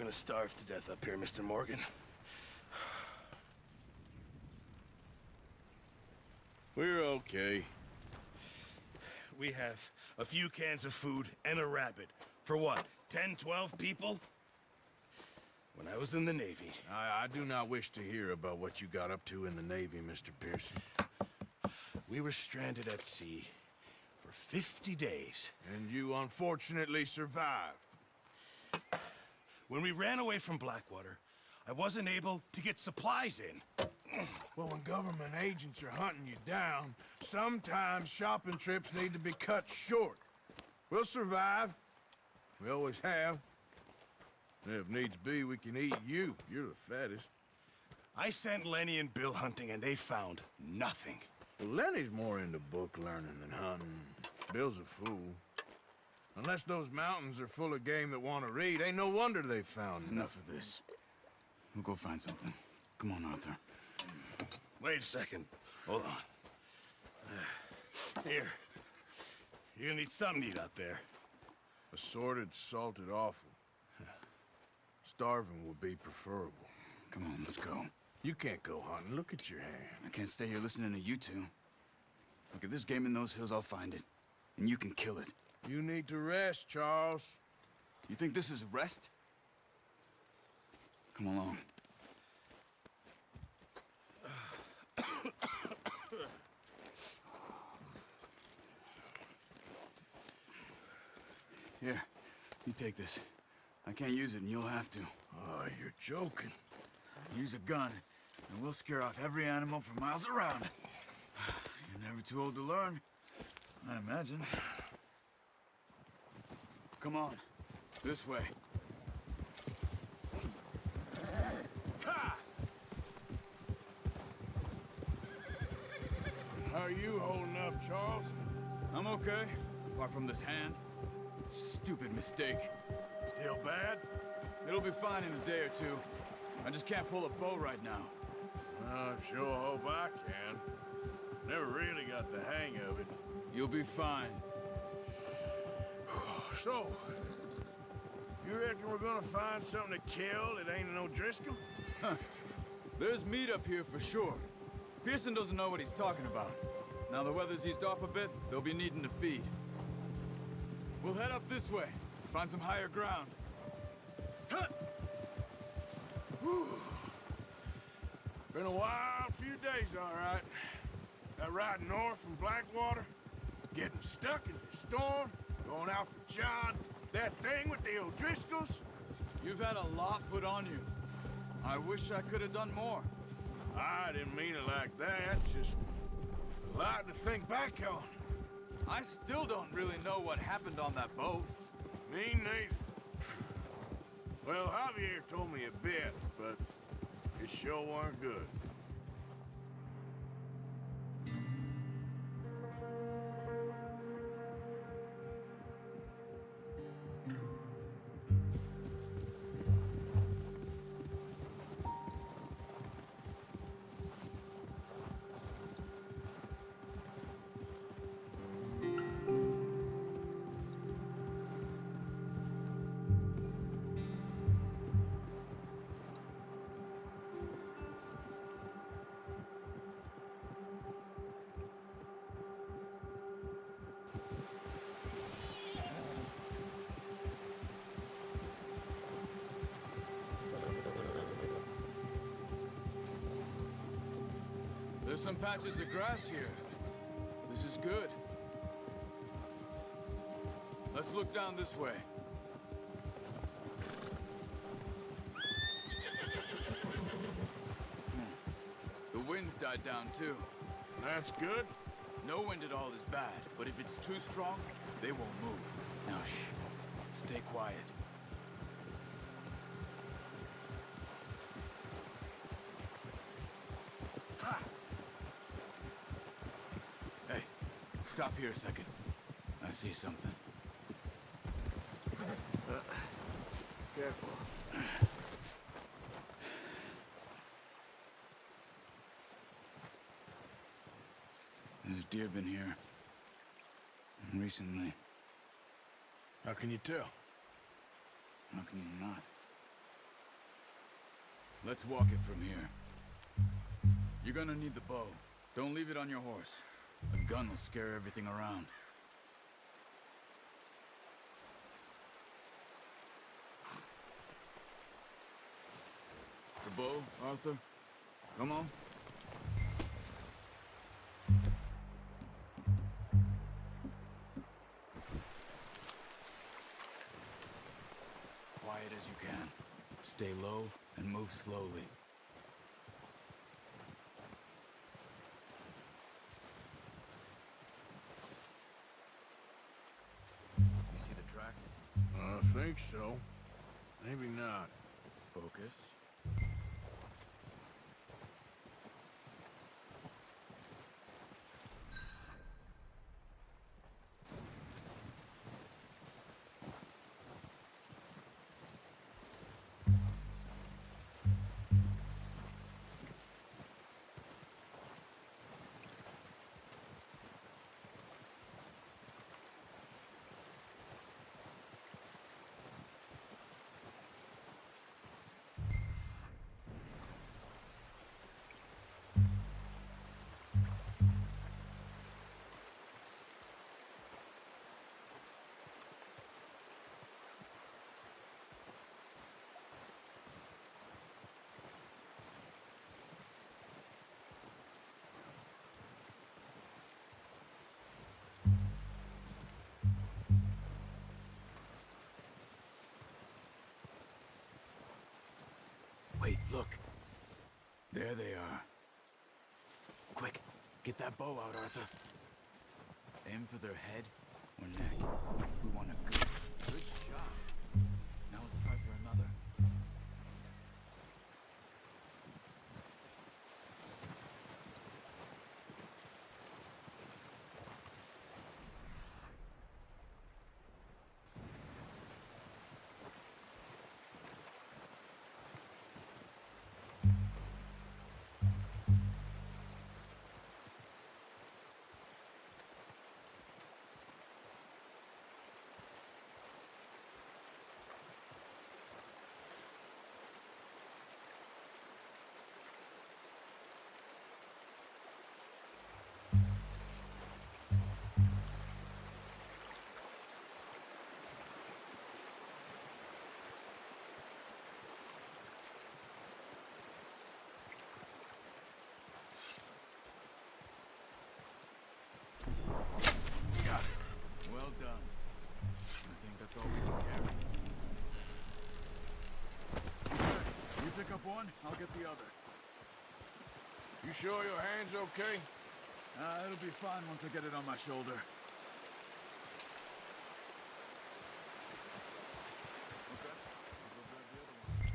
gonna starve to death up here, Mr. Morgan. We're okay. We have a few cans of food and a rabbit. For what, 10, 12 people? When I was in the Navy... I do not wish to hear about what you got up to in the Navy, Mr. Pearson. We were stranded at sea for 50 days. And you unfortunately survived. When we ran away from Blackwater, I wasn't able to get supplies in. Well, when government agents are hunting you down, sometimes shopping trips need to be cut short. We'll survive. We always have. And if needs be, we can eat you. You're the fattest. I sent Lenny and Bill hunting, and they found nothing. Well, Lenny's more into book learning than hunting. Bill's a fool. Unless those mountains are full of game that want to read, ain't no wonder they found Enough of this. We'll go find something. Come on, Arthur. Wait a second. Hold on. Here. You're gonna need something to eat out there. Assorted, salted offal. Starving would be preferable. Come on, let's go. You can't go hunting. Look at your hand. I can't stay here listening to you two. Look, if there's game in those hills, I'll find it. And you can kill it. You need to rest, Charles. You think this is rest? Come along. Here, you take this. I can't use it, and you'll have to. Oh, you're joking. Use a gun, and we'll scare off every animal for miles around. You're never too old to learn, I imagine. Come on, this way. Ha! How are you holding up, Charles? I'm okay, apart from this hand. Stupid mistake. Still bad? It'll be fine in a day or two. I just can't pull a bow right now. I sure hope I can. Never really got the hang of it. You'll be fine. So, you reckon we're gonna find something to kill that ain't an O'Driscoll? There's meat up here for sure. Pearson doesn't know what he's talking about. Now the weather's eased off a bit, they'll be needing to feed. We'll head up this way, find some higher ground. Been a wild few days, all right. That ride north from Blackwater, getting stuck in the storm, going out for John, that thing with the O'Driscolls. You've had a lot put on you. I wish I could have done more. I didn't mean it like that, just a lot to think back on. I still don't really know what happened on that boat. Me neither. Well, Javier told me a bit, but it sure weren't good. There's some patches of grass here. This is good. Let's look down this way. The wind's died down too. That's good. No wind at all is bad, but if it's too strong, they won't move. Now shh. Stay quiet. Hey, stop here a second. I see something. Careful. There's deer been here. Recently. How can you tell? How can you not? Let's walk it from here. You're gonna need the bow. Don't leave it on your horse. A gun will scare everything around. The bow, Arthur? Come on. Quiet as you can. Stay low and move slowly. You see the tracks? I think so. Maybe not. Focus. Wait, look. There they are. Quick, get that bow out, Arthur. Aim for their head or neck. We want a good shot. Now let's try for another. Well done. I think that's all we can carry. Okay, you pick up one, I'll get the other. You sure your hand's okay? It'll be fine once I get it on my shoulder. Okay, I'll go grab the other one.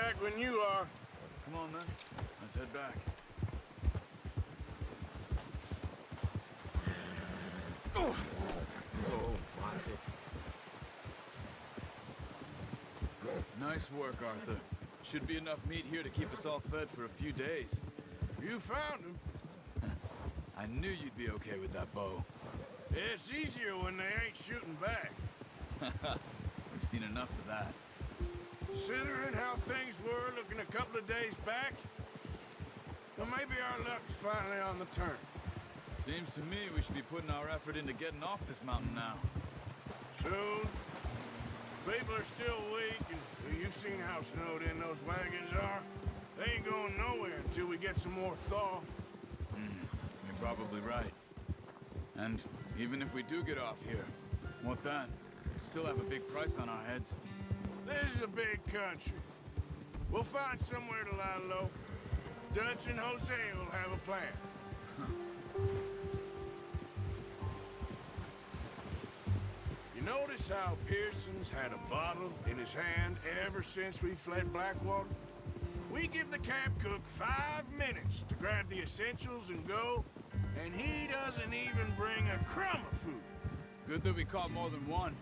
back when you are. Come on, then. Let's head back. Oh, watch it. Nice work, Arthur. Should be enough meat here to keep us all fed for a few days. You found him. I knew you'd be okay with that bow. It's easier when they ain't shooting back. We've seen enough of that. Considering how things were looking a couple of days back, well, maybe our luck's finally on the turn. Seems to me we should be putting our effort into getting off this mountain now. Soon. People are still weak, and you've seen how snowed in those wagons are. They ain't going nowhere until we get some more thaw. You're probably right. And even if we do get off here, what then? Still have a big price on our heads. This is a big country. We'll find somewhere to lie low. Dutch and Jose will have a plan. You notice how Pearson's had a bottle in his hand ever since we fled Blackwater? We give the camp cook 5 minutes to grab the essentials and go, and he doesn't even bring a crumb of food. Good that we caught more than one.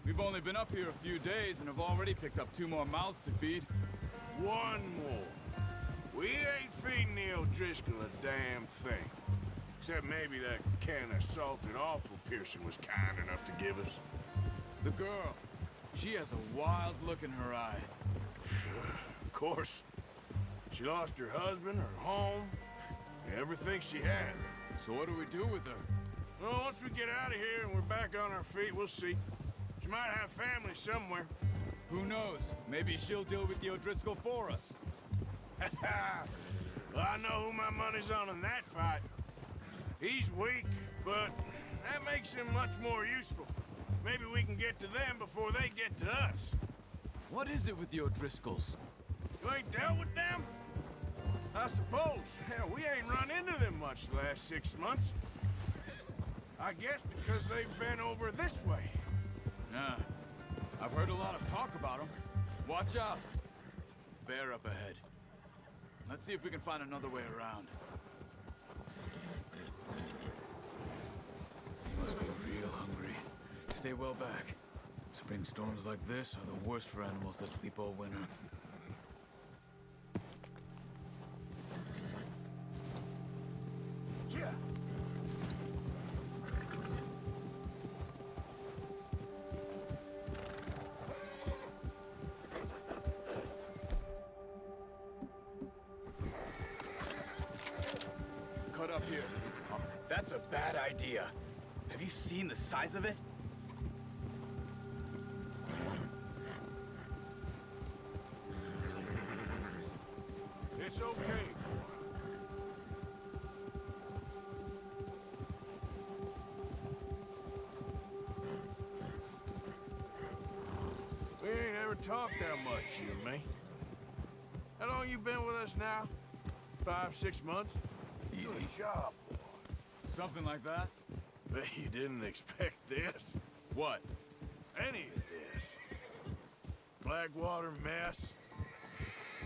We've only been up here a few days and have already picked up 2 more mouths to feed. One more. We ain't feeding the O'Driscoll a damn thing. Except maybe that can of salted offal Pearson was kind enough to give us. The girl, she has a wild look in her eye. Of course. She lost her husband, her home, everything she had. So what do we do with her? Well, once we get out of here and we're back on our feet, we'll see. She might have family somewhere. Who knows? Maybe she'll deal with the O'Driscoll for us. Well, I know who my money's on in that fight. He's weak, but that makes him much more useful. Maybe we can get to them before they get to us. What is it with the O'Driscolls? You ain't dealt with them? I suppose. Hell, we ain't run into them much the last 6 months. I guess because they've been over this way. Yeah, I've heard a lot of talk about them. Watch out. Bear up ahead. Let's see if we can find another way around. You must be real hungry. Stay well back. Spring storms like this are the worst for animals that sleep all winter. Yeah. Cut up here. That's a bad idea. Have you seen the size of it? It's okay. We ain't ever talked that much, you and me. How long you been with us now? 5, 6 months? Easy. Good job, boy. Something like that? Bet you didn't expect this. What? Any of this. Blackwater mess.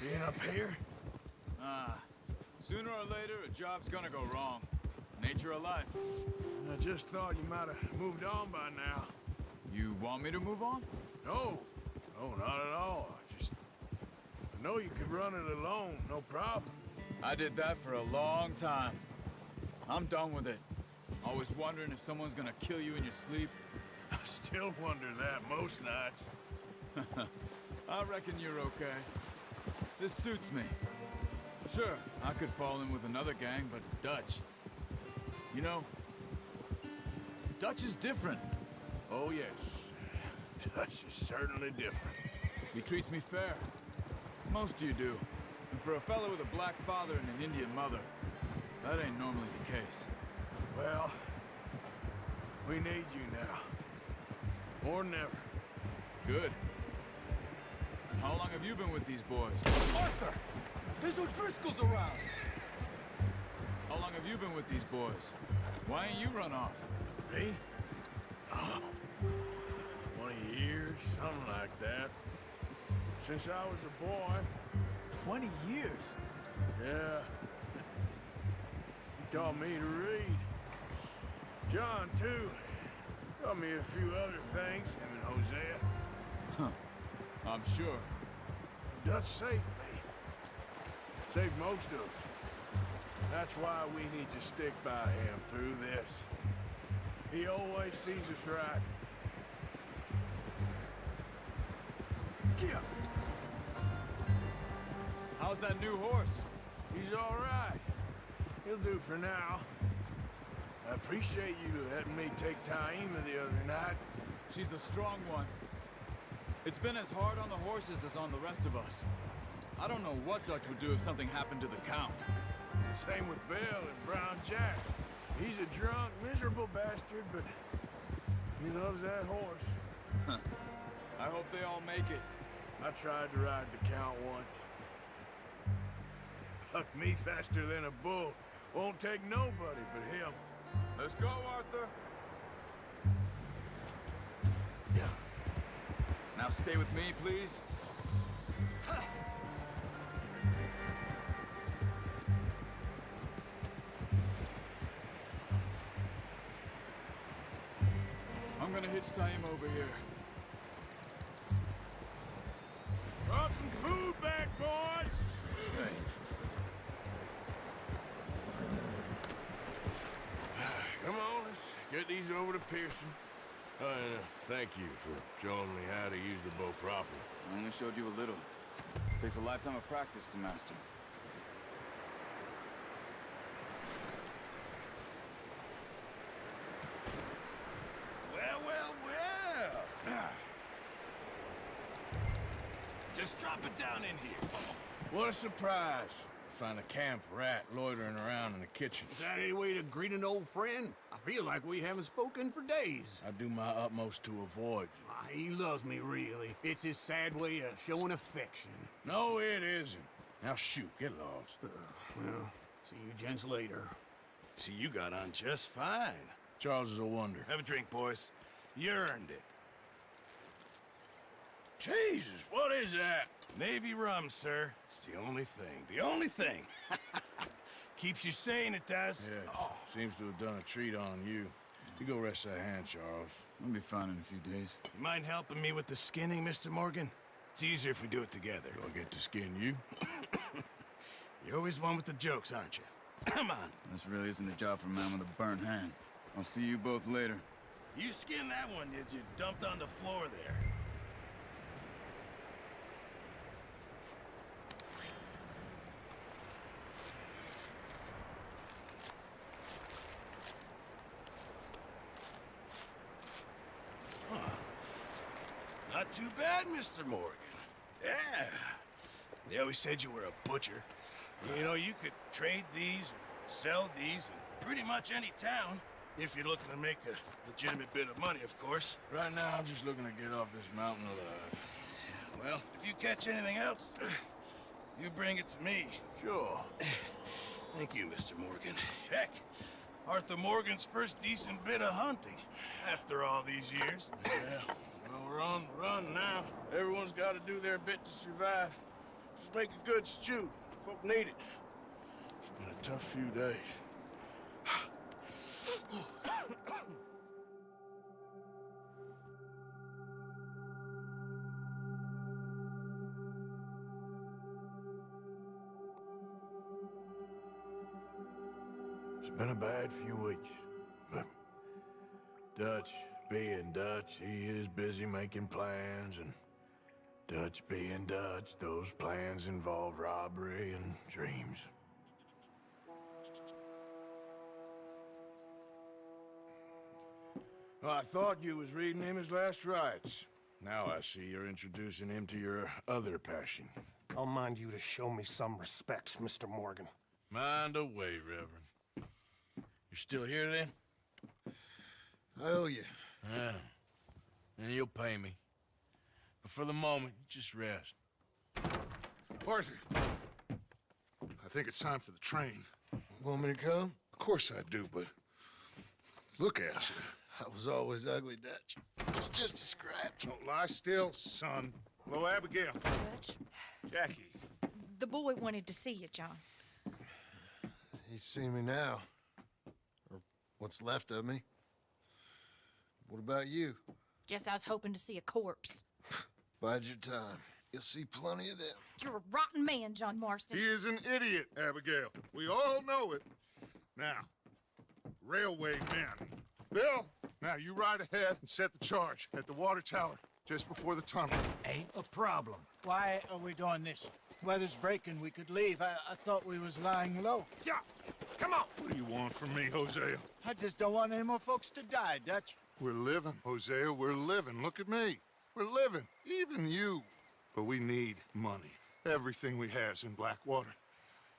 Being up here? Sooner or later, a job's gonna go wrong. Nature of life. I just thought you might have moved on by now. You want me to move on? No. No, not at all. I know you could run it alone, no problem. I did that for a long time. I'm done with it. Always wondering if someone's gonna kill you in your sleep. I still wonder that most nights. I reckon you're okay. This suits me. Sure, I could fall in with another gang, but Dutch... You know, Dutch is different. Oh, yes. Dutch is certainly different. He treats me fair. Most of you do. And for a fellow with a black father and an Indian mother, that ain't normally the case. Well, we need you now. More than ever. Good. And how long have you been with these boys? Arthur! There's O'Driscolls around! How long have you been with these boys? Why ain't you run off? Me? Oh, 20 years, something like that. since I was a boy. 20 years? Yeah. He taught me to read. John, too. Taught me a few other things, him and Hosea. I'm sure. Dutch saved me. Saved most of us. That's why we need to stick by him through this. He always sees us right. Yeah. How's that new horse? He's all right. He'll do for now. I appreciate you letting me take Taima the other night. She's a strong one. It's been as hard on the horses as on the rest of us. I don't know what Dutch would do if something happened to the Count. Same with Bill and Brown Jack. He's a drunk, miserable bastard, but he loves that horse. I hope they all make it. I tried to ride the Count once. Bucked me faster than a bull. Won't take nobody but him. Let's go, Arthur. Yeah. Now stay with me, please. I'm gonna hitch Taima over here. Brought some food back, boys! Hey. Come on, let's get these over to Pearson. Oh, and thank you for showing me how to use the bow properly. I only showed you a little. Takes a lifetime of practice to master. Well, well, well. Just drop it down in here. What a surprise. Find a camp rat loitering around in the kitchen. Is that any way to greet an old friend? I feel like we haven't spoken for days. I do my utmost to avoid you. He loves me, really. It's his sad way of showing affection. No, it isn't. Now shoot, get lost. Well, see you gents later. See, you got on just fine. Charles is a wonder. Have a drink, boys. You earned it. Jesus, what is that? Navy rum, sir. It's the only thing. The only thing. Keeps you sane, it does. Yeah, seems to have done a treat on you. You go rest that hand, Charles. I'll be fine in a few days. You mind helping me with the skinning, Mr. Morgan? It's easier if we do it together. Do I get to skin you? You're always one with the jokes, aren't you? Come on. This really isn't a job for a man with a burnt hand. I'll see you both later. You skinned that one you dumped on the floor there. Not too bad, Mr. Morgan. Yeah. They always said you were a butcher. You know, you could trade these or sell these in pretty much any town. If you're looking to make a legitimate bit of money, of course. Right now, I'm just looking to get off this mountain alive. Well, if you catch anything else, you bring it to me. Sure. Thank you, Mr. Morgan. Heck, Arthur Morgan's first decent bit of hunting after all these years. Yeah. Well, we're on the run now. Everyone's got to do their bit to survive. Just make a good stew. Folk need it. It's been a tough few days. It's been a bad few weeks, but Dutch being Dutch, he is busy making plans, and Dutch being Dutch, those plans involve robbery and dreams. Well, I thought you was reading him his last rites. Now I see you're introducing him to your other passion. I'll mind you to show me some respect, Mr. Morgan. Mind away, Reverend. You're still here, then? I owe you. Yeah. And you'll pay me. But for the moment, just rest. Arthur, I think it's time for the train. Want me to come? Of course I do, but look at you. I was always ugly, Dutch. It's just a scratch. Don't lie still, son. Hello, Abigail. Dutch, Jackie. the boy wanted to see you, John. He's seen me now. Or what's left of me. What about you? Guess I was hoping to see a corpse. Bide your time. You'll see plenty of them. You're a rotten man, John Marston. He is an idiot, Abigail. We all know it. Now, railway men. Bill, now you ride ahead and set the charge at the water tower just before the tunnel. Ain't a problem. Why are we doing this? Weather's breaking. We could leave. I thought we was lying low. Yeah, come on. What do you want from me, Hosea? I just don't want any more folks to die, Dutch. We're living, Hosea. We're living. Look at me. We're living. Even you. But we need money. Everything we has in Blackwater.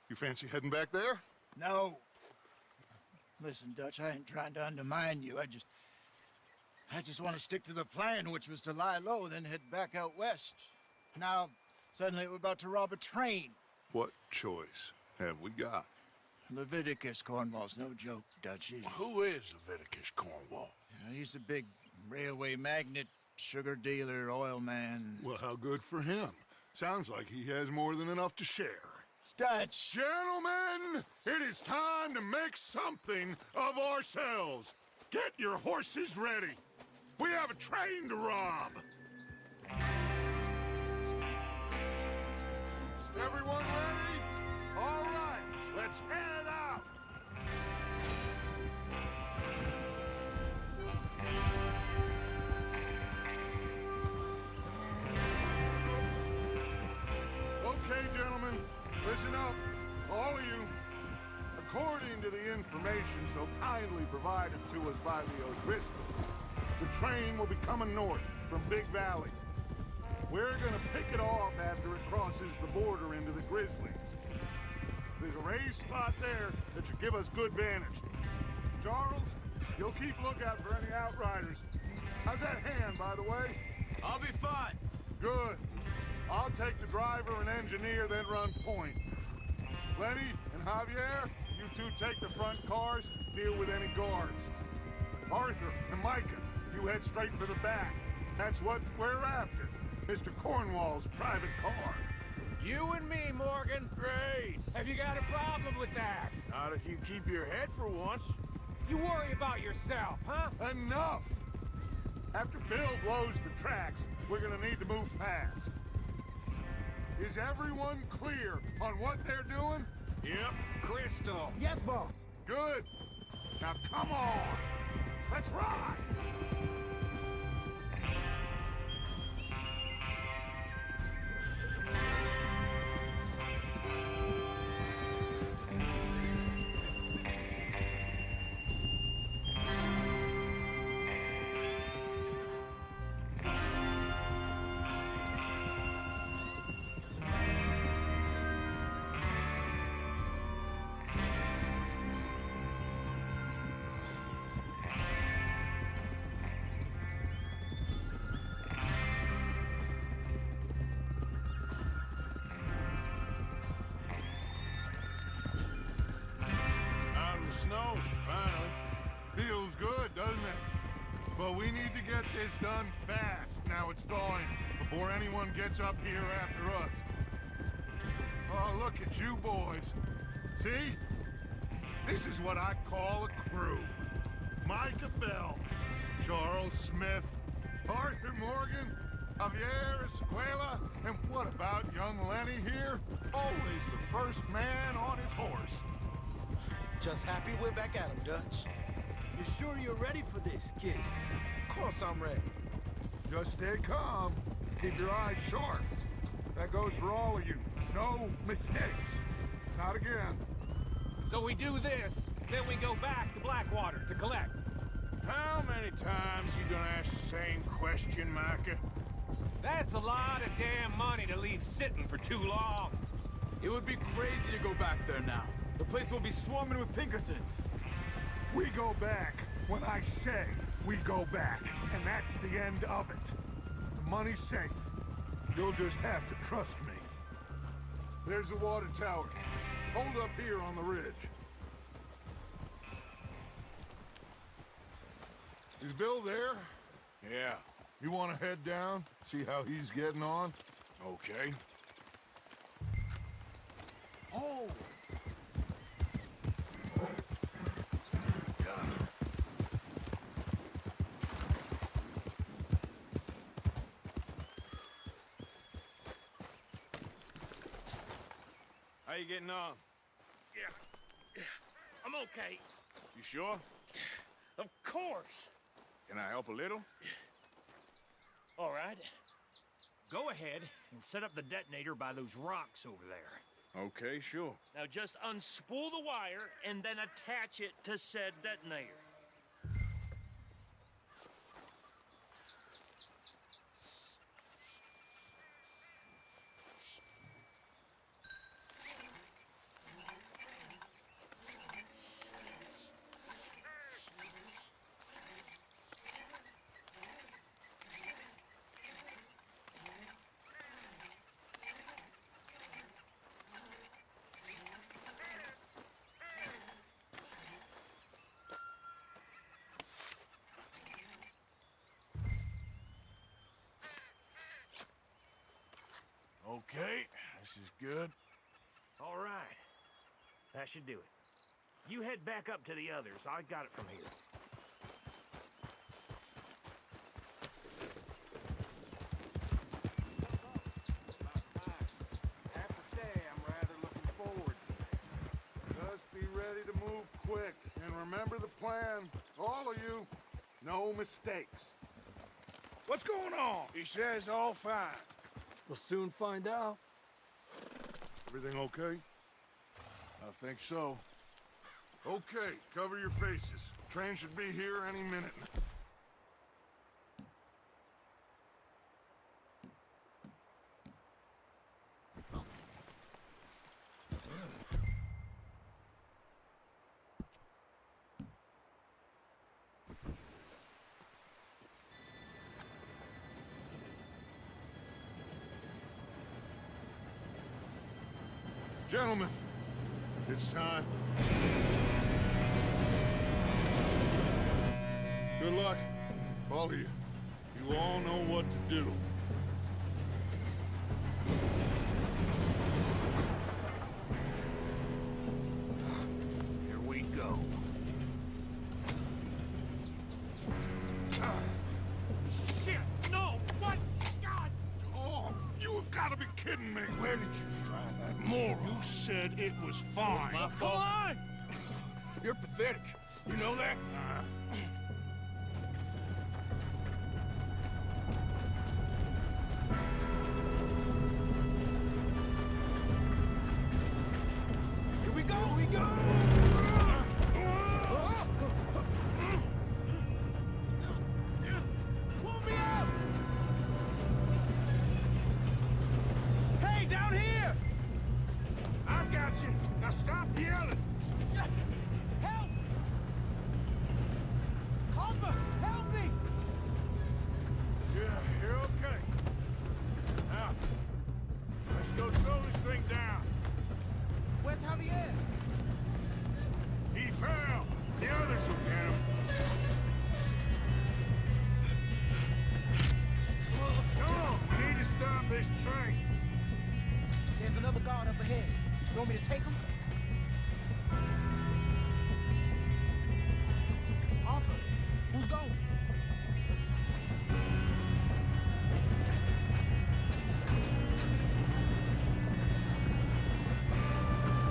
You fancy heading back there? No. Listen, Dutch, I ain't trying to undermine you. I just want to stick to the plan, which was to lie low, then head back out west. Now, suddenly we're about to rob a train. What choice have we got? Leviticus Cornwall's no joke, Dutch. Who is Leviticus Cornwall? He's a big railway magnate, sugar dealer, oil man. Well, how good for him. Sounds like he has more than enough to share. Dutch! Gentlemen, it is time to make something of ourselves. Get your horses ready. We have a train to rob. Everyone ready? All right, let's head out. Okay, gentlemen, listen up, all of you. According to the information so kindly provided to us by the O'Driscoll, the train will be coming north from Big Valley. We're gonna pick it off after it crosses the border into the Grizzlies. There's a raised spot there that should give us good vantage. Charles, you'll keep lookout for any outriders. How's that hand, by the way? I'll be fine. Good. I'll take the driver and engineer, then run point. Lenny and Javier, you two take the front cars, deal with any guards. Arthur and Micah, you head straight for the back. That's what we're after. Mr. Cornwall's private car. You and me, Morgan. Great. Have you got a problem with that? Not if you keep your head for once. You worry about yourself, huh? Enough! After Bill blows the tracks, we're gonna need to move fast. Is everyone clear on what they're doing? Yep, crystal. Yes, boss. Good. Now come on. Let's ride. Snow, finally. Feels good, doesn't it? But we need to get this done fast. Now it's thawing, before anyone gets up here after us. Oh, look at you boys. See? This is what I call a crew. Micah Bell, Charles Smith, Arthur Morgan, Javier Escuela, and what about young Lenny here? Always the first man on his horse. Just happy we're back at him, Dutch. You sure you're ready for this, kid? Of course I'm ready. Just stay calm. Keep your eyes sharp. That goes for all of you. No mistakes. Not again. So we do this, then we go back to Blackwater to collect. How many times you gonna ask the same question, Micah? That's a lot of damn money to leave sitting for too long. It would be crazy to go back there now. The place will be swarming with Pinkertons. We go back when I say we go back, and that's the end of it. The money's safe. You'll just have to trust me. There's the water tower. Hold up here on the ridge. Is Bill there? Yeah, You want to head down, see how he's getting on? Okay. Oh! How you getting on? Yeah. I'm okay. You sure? Of course. Can I help a little? All right. Go ahead and set up the detonator by those rocks over there. Okay, sure. Now just unspool the wire and then attach it to said detonator. Okay, this is good. All right. That should do it. You head back up to the others. I got it from here. Have to say, I'm rather looking forward to it. Just be ready to move quick, and remember the plan. All of you, no mistakes. What's going on? He says all fine. We'll soon find out. Everything okay? I think so. Okay, cover your faces. Train should be here any minute. Gentlemen, it's time. Good luck, all of you. You all know what to do. Here we go. Shit! No! What? God! Oh, you have got to be kidding me. Where did you find that moron? You said it was fine. My Come fault. on! You're pathetic. You know that? Here we go! Here we go! Pull me up! Hey, down here! I've got you. Now stop yelling. Help! Arthur, help me! Yeah, you're okay. Now, let's go slow this thing down. Where's Javier? He fell. The others will get him. Come on, we need to stop this train. There's another guard up ahead. You want me to take him? Arthur, who's going?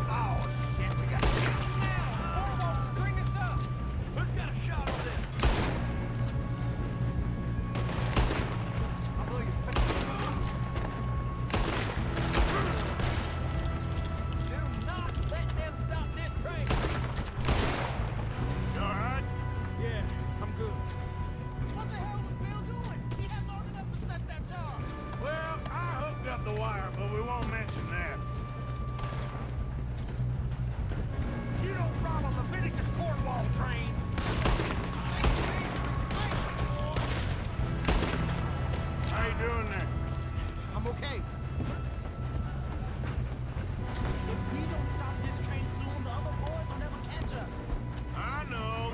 Oh, shit, we got... Ormo, string us up! Who's got a shot on this? I'll blow your face. Do not let them stop this train! You all right? Yeah, I'm good. What the hell was Bill doing? He had long enough to set that charge. Well, I hooked up the wire, but we won't mention that. You don't follow Leviticus Cornwall train. How you doing there? I'm okay. If we don't stop this train soon, the other boys will never catch us. I know.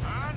I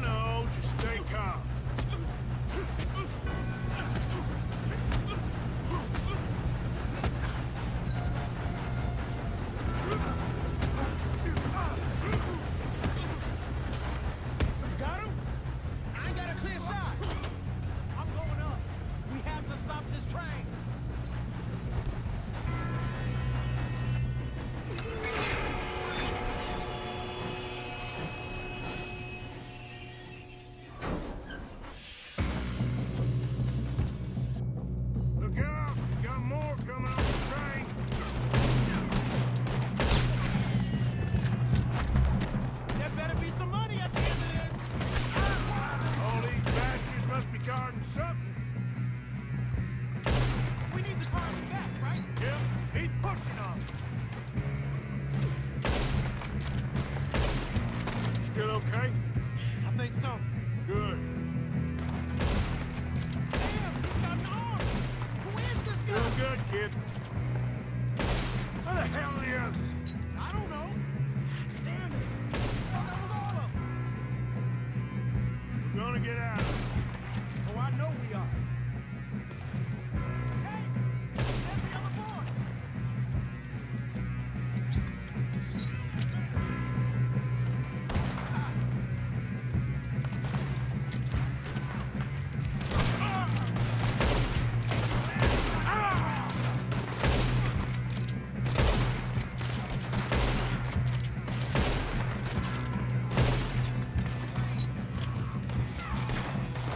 starting something. We need the car in the back, right? Yep, keep pushing on. Still okay? I think so. Good. Damn, he's got an arm! Who is this guy? Doing good, kid. Where the hell are the others? I don't know. Damn it. Oh, that was all of them. We're gonna get out of here. Oh, I know we are. Hey, there's the other boy.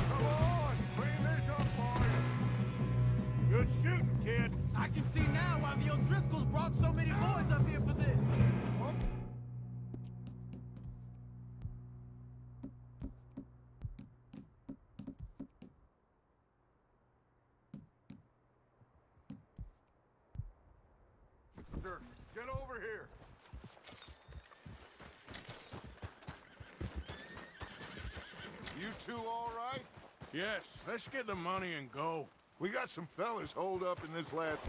Come on, clean this up, boys. Good shooting, kid. I can see now why the O'Driscolls brought so many boys up here for this. Sir, get over here. You two all right? Yes, let's get the money and go. We got some fellas holed up in this last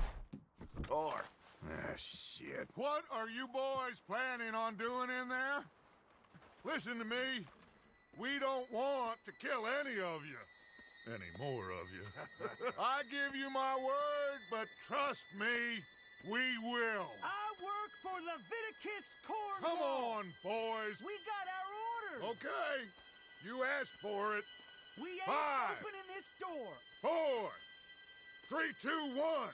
car. Ah, shit. What are you boys planning on doing in there? Listen to me. We don't want to kill any of you. Any more of you. I give you my word, but trust me, we will. I work for Leviticus Cornwall. Come on, boys. We got our orders. Okay. You asked for it. We ain't 5, opening this door. 4, 3, 2, 1.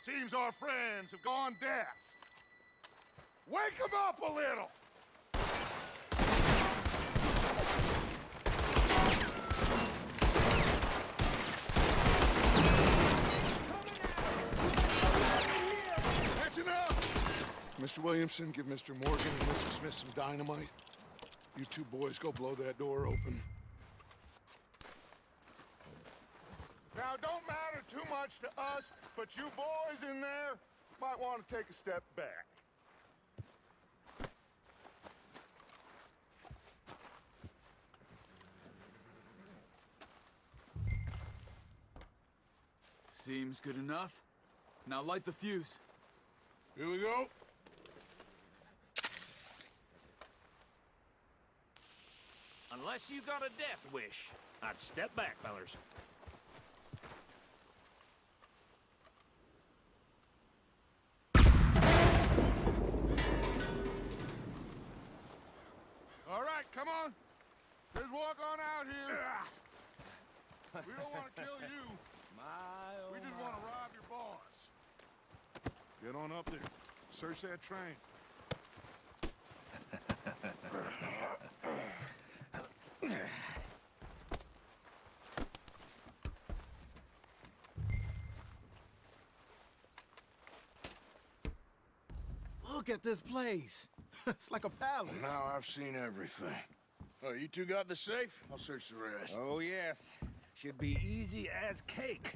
Seems our friends have gone deaf. Wake them up a little. That's enough. Mr. Williamson, give Mr. Morgan and Mr. Smith some dynamite. You two boys go blow that door open. Now, it don't matter too much to us, but you boys in there might want to take a step back. Seems good enough. Now light the fuse. Here we go. Unless you got a death wish, I'd step back, fellers. All right, come on. Let's walk on out here. We don't want to kill you. We just want to rob your boss. Get on up there. Search that train. Look at this place. It's like a palace. Now I've seen everything. Oh, you two got the safe? I'll search the rest. Oh, yes. Should be easy as cake.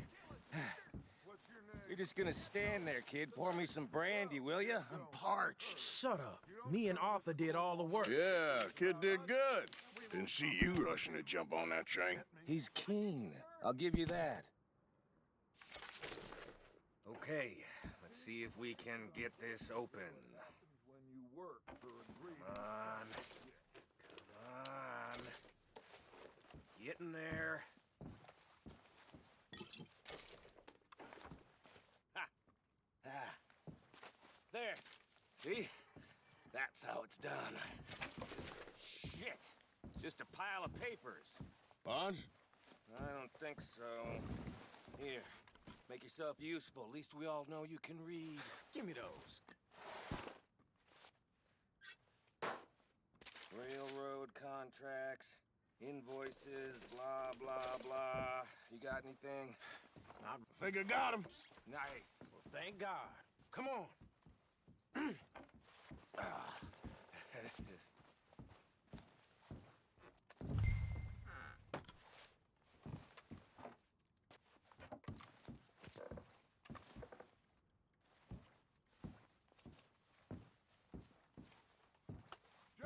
What's your name? You're just gonna stand there, kid. Pour me some brandy, will ya? I'm parched. Shut up. Me and Arthur did all the work. Yeah, kid did good. Didn't see you rushing to jump on that train. He's keen. I'll give you that. Okay, let's see if we can get this open. Come on. Come on. Get in there. Ha! Ah. There. See? That's how it's done. Shit. Just a pile of papers. Bonds? I don't think so. Here. Make yourself useful. At least we all know you can read. Give me those. Railroad contracts, invoices, blah, blah, blah. You got anything? I think I got him. Nice. Well, thank God. Come on.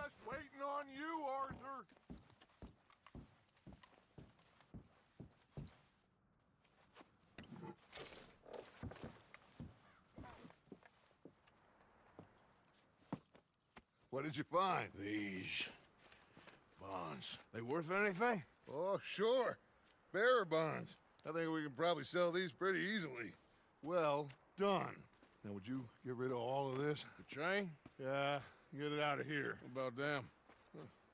just waiting on you, Arthur. What did you find? These bonds. They worth anything? Oh, sure. Bearer bonds. I think we can probably sell these pretty easily. Well done. Now, would you get rid of all of this? The train? Yeah, get it out of here. What about them?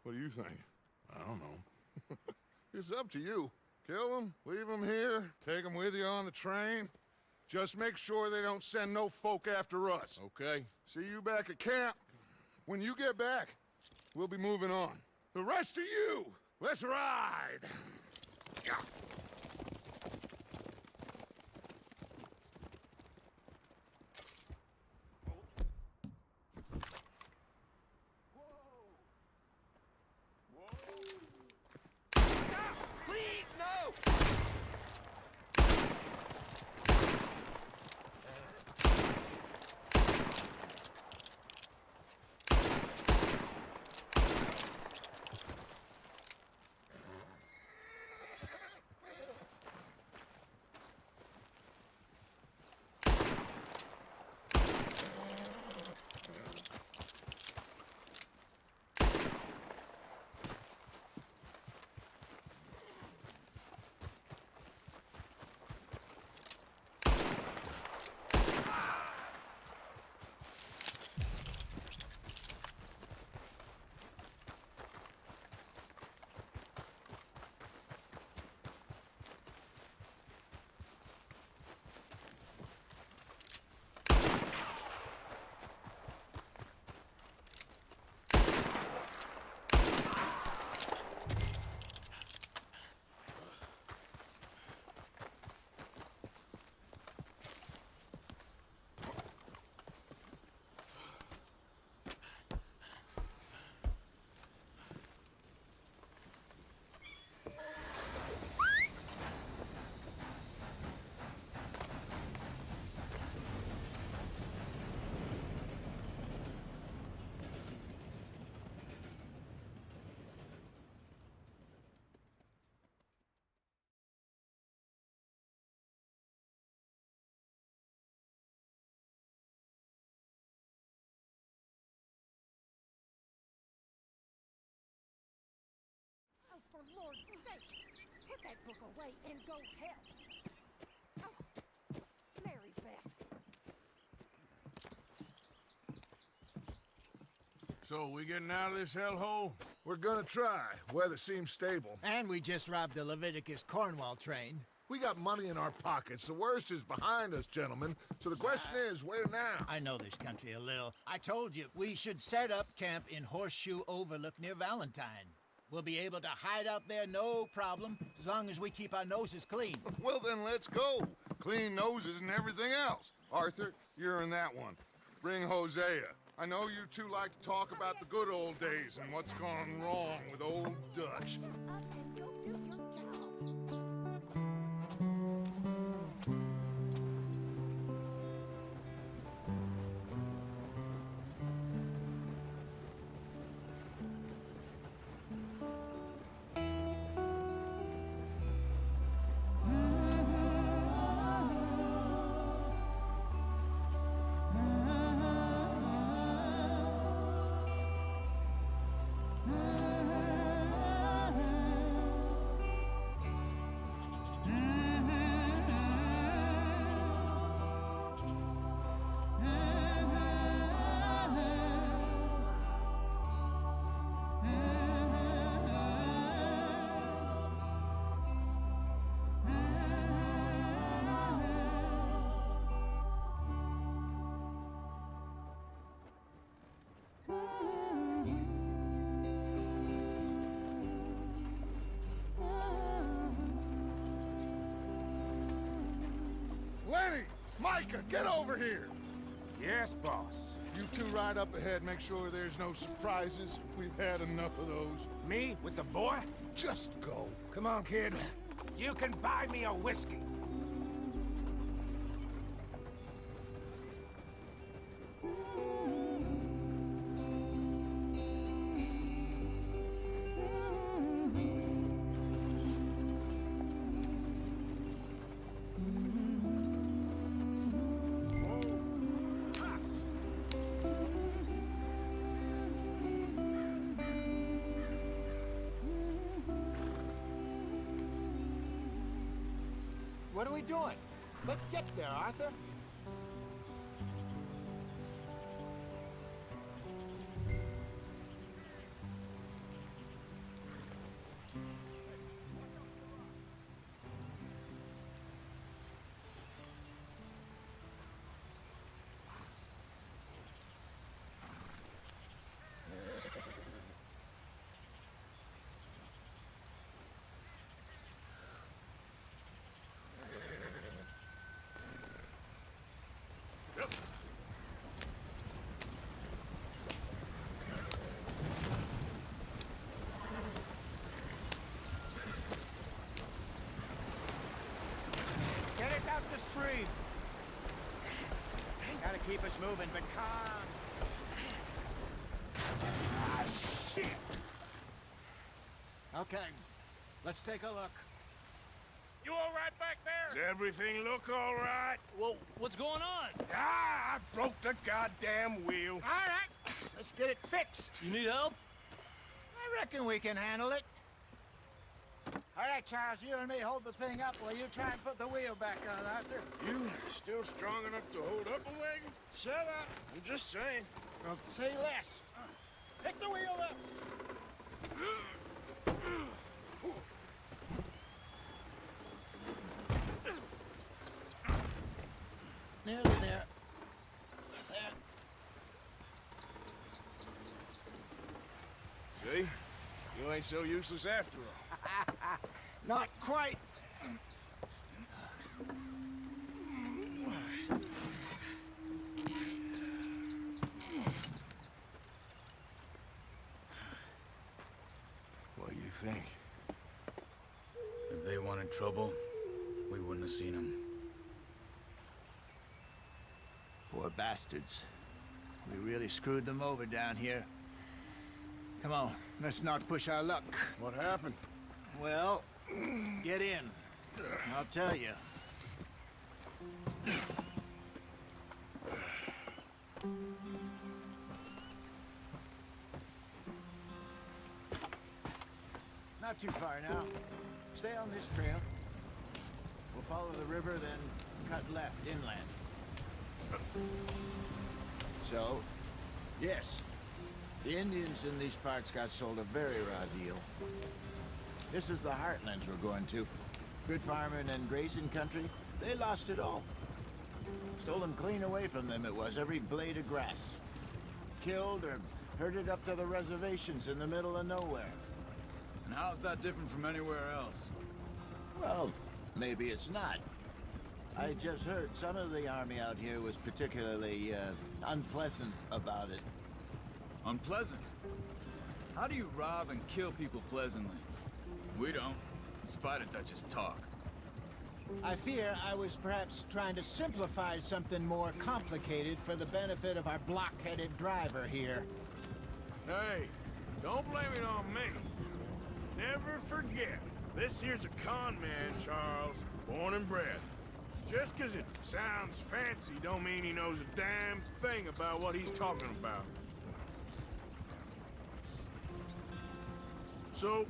What do you think? I don't know. It's up to you. Kill them, leave them here, take them with you on the train. Just make sure they don't send no folk after us. Okay. See you back at camp. When you get back, we'll be moving on. The rest of you, let's ride! Please, no! For Lord's sake, put that book away and go help. Oh, Mary Beth. So, we getting out of this hellhole? We're gonna try. Weather seems stable. And we just robbed the Leviticus Cornwall train. We got money in our pockets. The worst is behind us, gentlemen. So the question is, where now? I know this country a little. I told you, we should set up camp in Horseshoe Overlook near Valentine. We'll be able to hide out there no problem, as long as we keep our noses clean. Well, then let's go. Clean noses and everything else. Arthur, you're in that one. Bring Hosea. I know you two like to talk about the good old days and what's gone wrong with old Dutch. Up and go do your job. Lenny! Micah, get over here! Yes, boss. You two ride up ahead, make sure there's no surprises. We've had enough of those. Me with the boy? Just go. Come on, kid. You can buy me a whiskey. What are we doing? Let's get there, Arthur. Get us out the stream. Gotta keep us moving, but calm. Ah, shit. Okay, let's take a look. You all right back there? Does everything look all right? Well, what's going on? Ah, I broke the goddamn wheel. All right, let's get it fixed. You need help? I reckon we can handle it. All right, Charles, you and me hold the thing up while you try and put the wheel back on, Arthur. You still strong enough to hold up a wagon? Shut up. I'm just saying. Well, say less. Pick the wheel up. Nearly there. There. See? You ain't so useless after all. Not quite. What do you think? If they wanted trouble, we wouldn't have seen them. Poor bastards. We really screwed them over down here. Come on, let's not push our luck. What happened? Well, get in. I'll tell you. Not too far now. Stay on this trail. We'll follow the river, then cut left inland. So, yes, the Indians in these parts got sold a very raw deal. This is the heartlands we're going to. Good farming and grazing country, they lost it all. Stolen clean away from them it was, every blade of grass. Killed or herded up to the reservations in the middle of nowhere. And how's that different from anywhere else? Well, maybe it's not. I just heard some of the army out here was particularly, unpleasant about it. Unpleasant? How do you rob and kill people pleasantly? We don't, in spite of Dutch's talk. I fear I was perhaps trying to simplify something more complicated for the benefit of our block-headed driver here. Hey, don't blame it on me. Never forget, this here's a con man, Charles, born and bred. Just 'cause it sounds fancy don't mean he knows a damn thing about what he's talking about. So,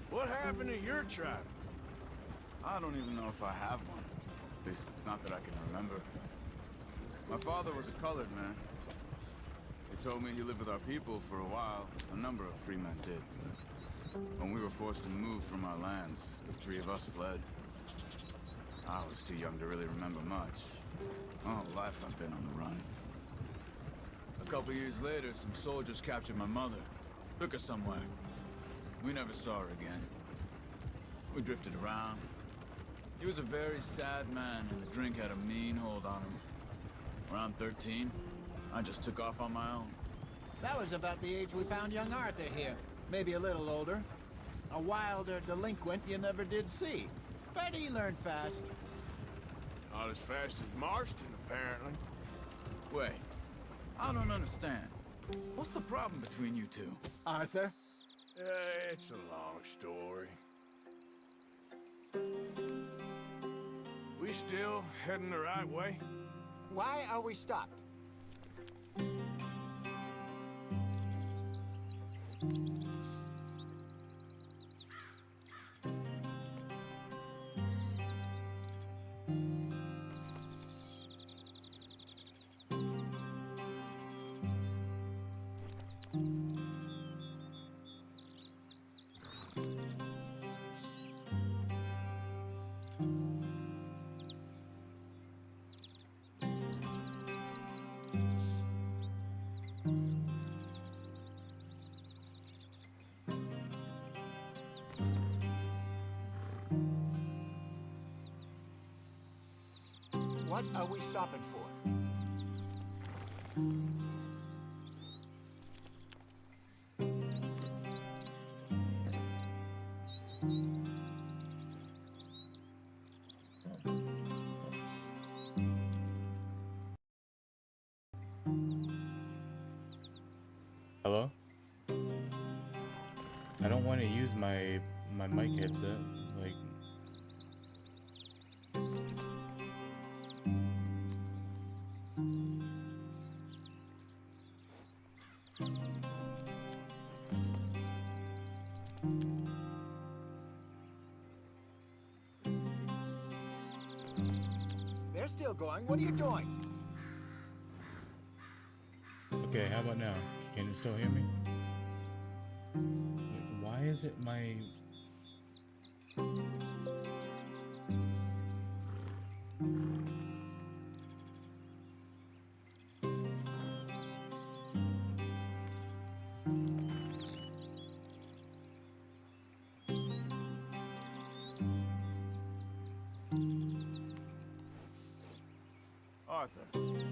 what happened to your tribe? I don't even know if I have one. At least, not that I can remember. My father was a colored man. He told me he lived with our people for a while. A number of free men did. But when we were forced to move from our lands, the three of us fled. I was too young to really remember much. My whole life I've been on the run. A couple years later, some soldiers captured my mother. Took her somewhere. We never saw her again. We drifted around. He was a very sad man, and the drink had a mean hold on him. Around 13, I just took off on my own. That was about the age we found young Arthur here. Maybe a little older. A wilder delinquent you never did see. But he learned fast. Not as fast as Marston, apparently. Wait, I don't understand. What's the problem between you two? Arthur? It's a long story. We still heading the right way? Why are we stopped? What are we stopping for? Hello? I don't want to use my mic headset. Like, They're still going. What are you doing? okay, how about now? Can you still hear me? Why is it my... Arthur,